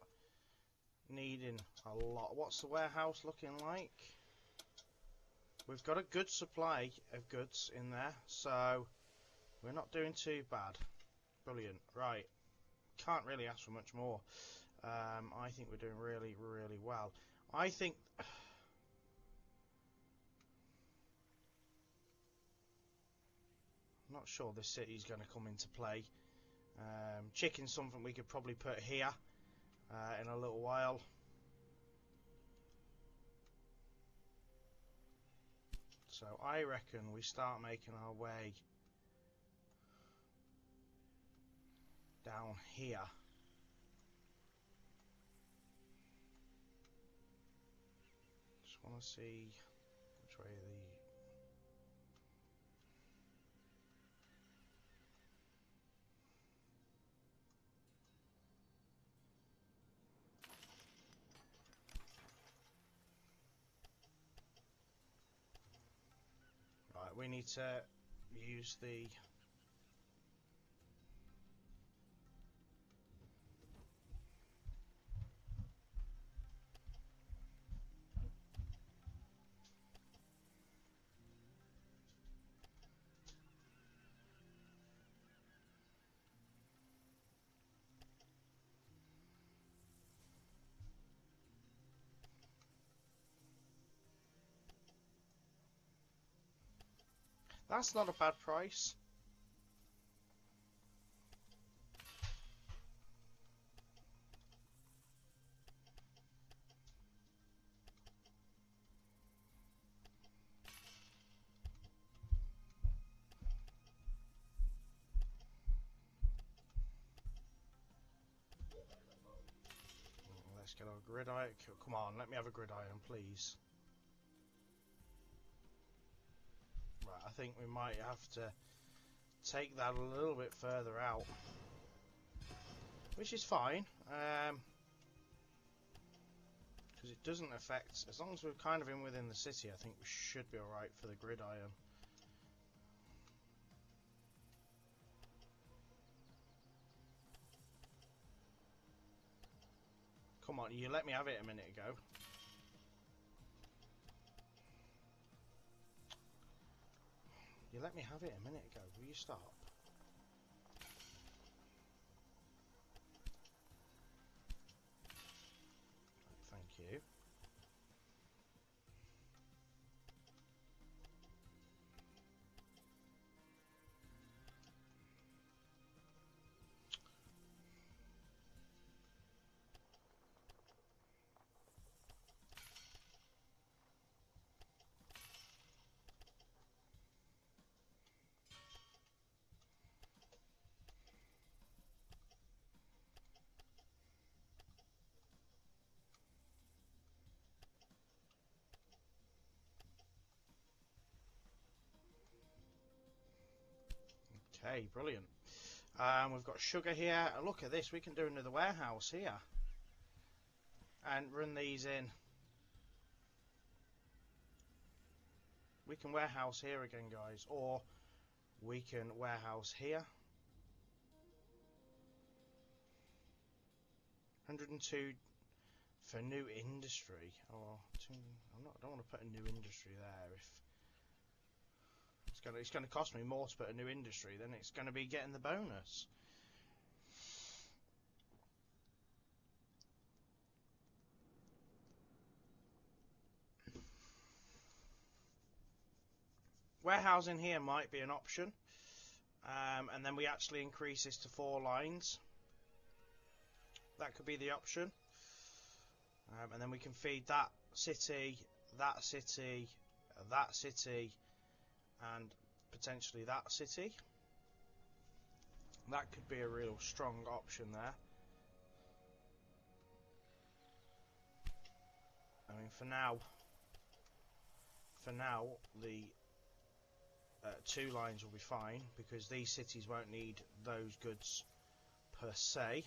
needing a lot. What's the warehouse looking like? We've got a good supply of goods in there, so we're not doing too bad. Brilliant. Right. Can't really ask for much more. I think we're doing really, really well. I think... I'm not sure this city's going to come into play. Chicken's something we could probably put here in a little while. So I reckon we start making our way down here. Just want to see which way the... Right, we need to use the... That's not a bad price. Let's get our gridiron. Come on, let me have a gridiron, please. Right, I think we might have to take that a little bit further out, which is fine, because it doesn't affect, as long as we're kind of in within the city, I think we should be alright for the gridiron. Come on, you let me have it a minute ago. You let me have it a minute ago. Will you stop? Thank you. Okay, brilliant. We've got sugar here. Look at this. We can do another warehouse here and run these in. We can warehouse here again, guys, or we can warehouse here. 102 for new industry. Or I don't want to put a new industry there. If it's going to cost me more to put a new industry, then it's going to be getting the bonus. Warehousing here might be an option, and then we actually increase this to 4 lines. That could be the option, and then we can feed that city, that city, that city, and potentially that city. That could be a real strong option there. I mean, for now the 2 lines will be fine, because these cities won't need those goods per se.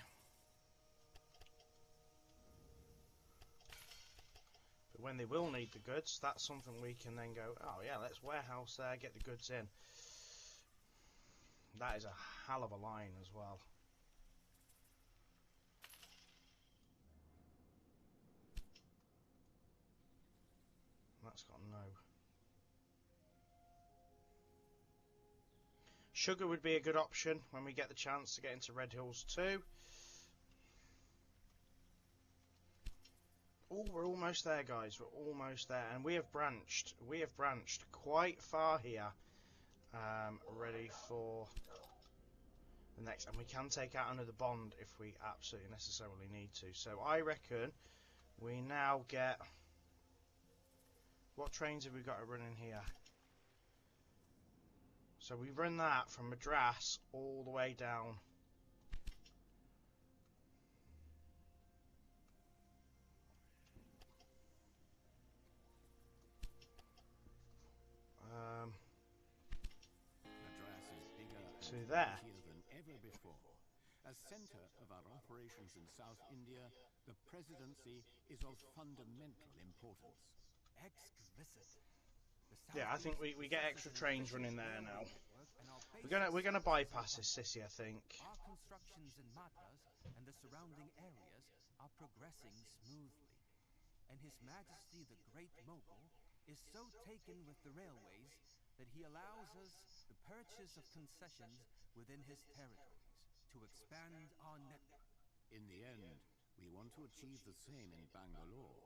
But when they will need the goods, that's something we can then go, oh yeah, let's warehouse there, get the goods in. That is a hell of a line as well. Sugar would be a good option when we get the chance to get into Red Hills too. Oh, we're almost there, guys. We're almost there, and we have branched. We have branched quite far here. Ready for the next, and we can take out another bond if we absolutely necessarily need to. So I reckon we now get. What trains have we got to run in here? So we run that from Madras all the way down. Madras is bigger To and there. mightier than ever before. As center of our operations in South India, the presidency is of fundamental importance. Exquisite. Yeah, I think we get extra trains running there now. We're gonna bypass this city, I think. Our constructions in Madras and the surrounding areas are progressing smoothly, and His Majesty the Great Mogul is so taken with the railways that he allows us the purchase of concessions within his territories to expand our network. In the end, we want to achieve the same in Bangalore.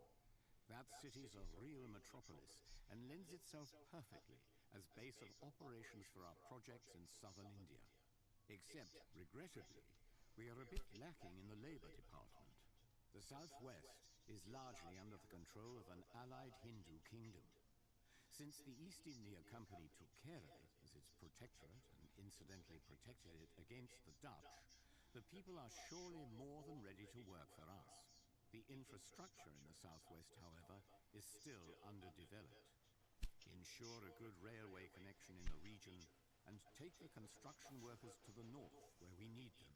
That city's a real metropolis and lends itself perfectly as base of operations for our projects in southern India. Except, regrettably, we are a bit lacking in the labor department. The southwest is largely under the control of an allied Hindu kingdom. Since the East India Company took care of it as its protectorate and incidentally protected it against the Dutch, the people are surely more than ready to work for us. The infrastructure in the southwest, however, is still underdeveloped. Ensure a good railway connection in the region and take the construction workers to the north where we need them.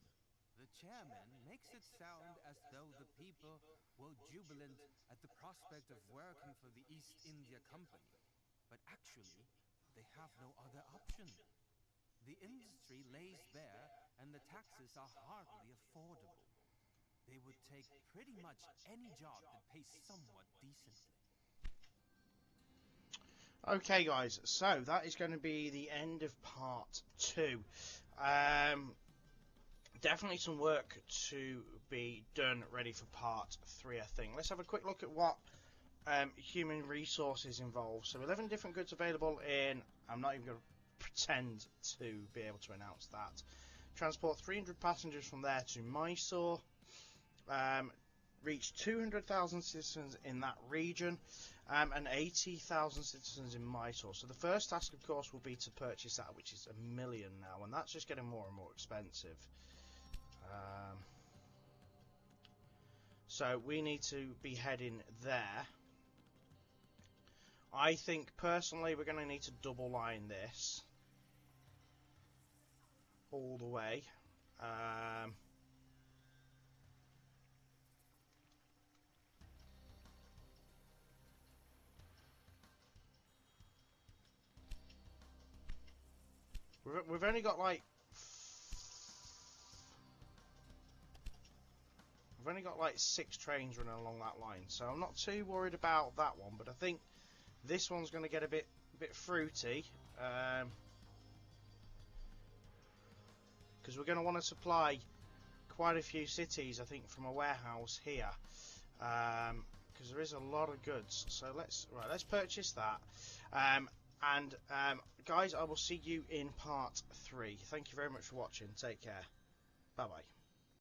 The chairman makes it sound as though the people were jubilant at the prospect of working for the East India Company, but actually, they have no other option. The industry lays bare, and the taxes are hardly affordable. They would take pretty much any job that pays somewhat decently. Okay, guys, so that is going to be the end of part 2. Definitely some work to be done ready for part 3, I think. Let's have a quick look at what human resources involved. So 11 different goods available in, I'm not even going to pretend to be able to announce that. Transport 300 passengers from there to Mysore. Reach 200,000 citizens in that region, and 80,000 citizens in Mysore. So the first task, of course, will be to purchase that, which is 1 million now, and that's just getting more and more expensive. So we need to be heading there. I think, personally, we're going to need to double line this all the way. We've only got like 6 trains running along that line, so I'm not too worried about that one. But I think this one's going to get a bit fruity, because we're going to want to supply quite a few cities, I think, from a warehouse here, because there is a lot of goods. So let's purchase that. And guys, I will see you in part 3. Thank you very much for watching. Take care. Bye bye.